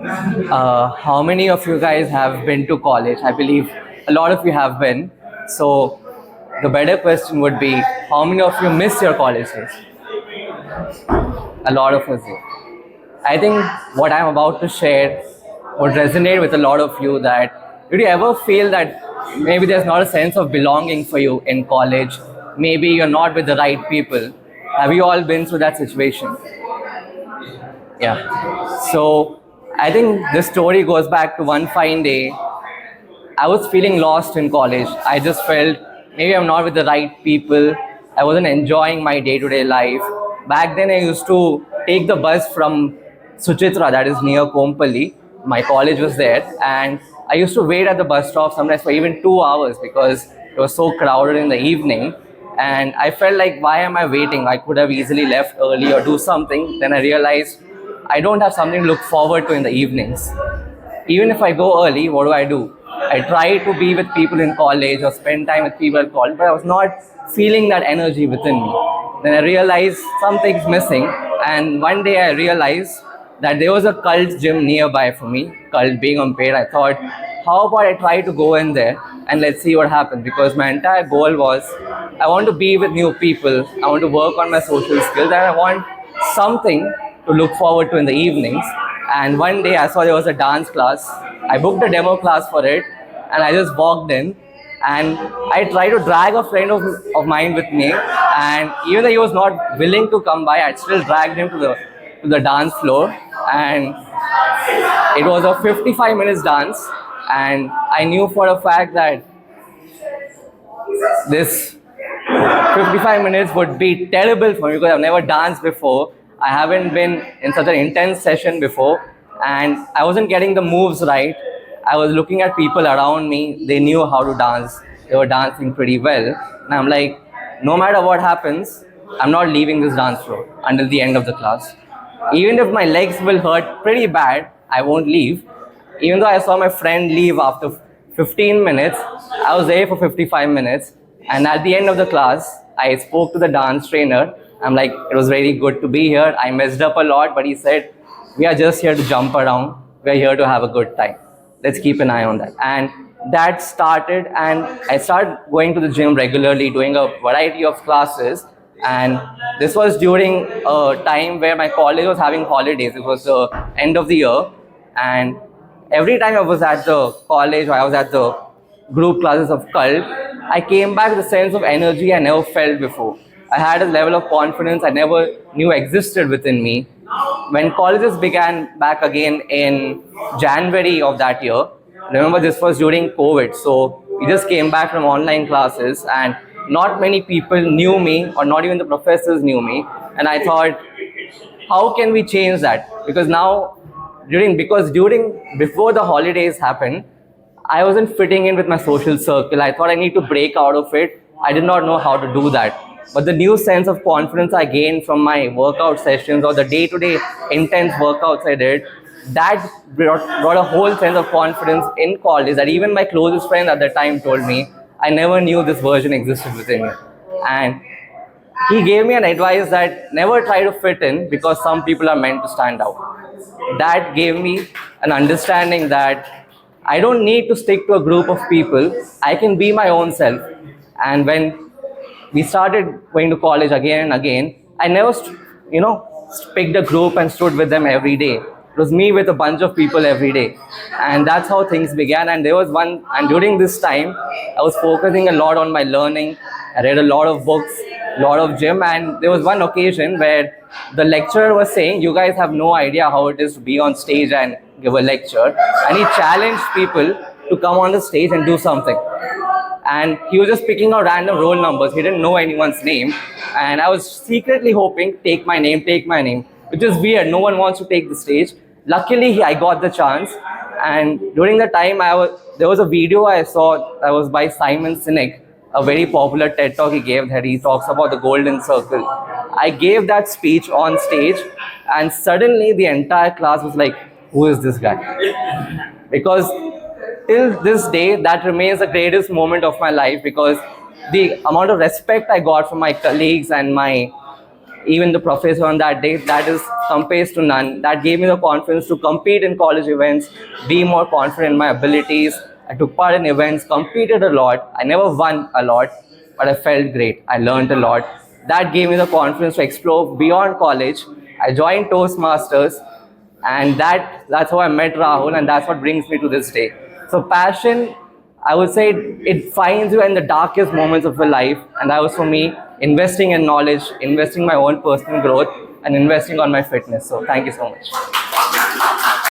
How many of you guys have been to college? I believe a lot of you have been. So the better question would be, how many of you miss your college days? A lot of us do. I think what I'm about to share would resonate with a lot of you. That did you ever feel that maybe there's not a sense of belonging for you in college? Maybe you're not with the right people. Have you all been through that situation? Yeah. So I think this story goes back to one fine day. I was feeling lost in college. I just felt maybe I'm not with the right people. I wasn't enjoying my day to day life. Back then, I used to take the bus from Suchitra, that is near Kompally. My college was there, and I used to wait at the bus stop sometimes for even 2 hours because it was so crowded in the evening. And I felt like, why am I waiting? I could have easily left early or do something. Then I realized I don't have something to look forward to in the evenings. Even if I go early, what do? I try to be with people in college or spend time with people at college, but I was not feeling that energy within me. Then I realized something's missing, and one day I realized that there was a cult gym nearby for me, cult being unpaid. I thought, how about I try to go in there and let's see what happens, because my entire goal was I want to be with new people, I want to work on my social skills, and I want something to look forward to in the evenings. And one day I saw there was a dance class. I booked a demo class for it, and I just walked in. And I tried to drag a friend of mine with me. And even though he was not willing to come by, I still dragged him to the dance floor. And it was a 55 minutes dance. And I knew for a fact that this 55 minutes would be terrible for me because I've never danced before. I haven't been in such an intense session before, and I wasn't getting the moves right. I was looking at people around me, they knew how to dance, they were dancing pretty well. And I'm like, no matter what happens, I'm not leaving this dance floor until the end of the class. Even if my legs will hurt pretty bad, I won't leave. Even though I saw my friend leave after 15 minutes, I was there for 55 minutes. And at the end of the class, I spoke to the dance trainer. I'm like, it was very good to be here. I messed up a lot, but he said, we are just here to jump around. We're here to have a good time. Let's keep an eye on that. And that started, and I started going to the gym regularly, doing a variety of classes. And this was during a time where my college was having holidays. It was the end of the year. And every time I was at the college or I was at the group classes of cult, I came back with a sense of energy I never felt before. I had a level of confidence I never knew existed within me. When colleges began back again in January of that year, remember this was during COVID, so we just came back from online classes and not many people knew me, or not even the professors knew me. And I thought, how can we change that? Because now, before the holidays happened, I wasn't fitting in with my social circle. I thought I need to break out of it. I did not know how to do that. But the new sense of confidence I gained from my workout sessions or the day-to-day intense workouts I did, that brought a whole sense of confidence in college that even my closest friend at the time told me I never knew this version existed within me. And he gave me an advice that never try to fit in because some people are meant to stand out. That gave me an understanding that I don't need to stick to a group of people. I can be my own self. And when we started going to college again and again, I never, picked a group and stood with them every day. It was me with a bunch of people every day. And that's how things began. And and during this time, I was focusing a lot on my learning. I read a lot of books, a lot of gym. And there was one occasion where the lecturer was saying, you guys have no idea how it is to be on stage and give a lecture. And he challenged people to come on the stage and do something. And he was just picking out random roll numbers. He didn't know anyone's name. And I was secretly hoping, take my name, which is weird. No one wants to take the stage. Luckily, I got the chance. And during the time, there was a video I saw that was by Simon Sinek, a very popular TED talk he gave that he talks about the golden circle. I gave that speech on stage, and suddenly the entire class was like, who is this guy? Because till this day, that remains the greatest moment of my life, because the amount of respect I got from my colleagues and my even the professor on that day, that is compares to none. That gave me the confidence to compete in college events, be more confident in my abilities. I took part in events, competed a lot. I never won a lot, but I felt great. I learned a lot. That gave me the confidence to explore beyond college. I joined Toastmasters, and that's how I met Rahul, and that's what brings me to this day. So passion, I would say, it finds you in the darkest moments of your life, and that was for me investing in knowledge, investing in my own personal growth, and investing on my fitness. So thank you so much.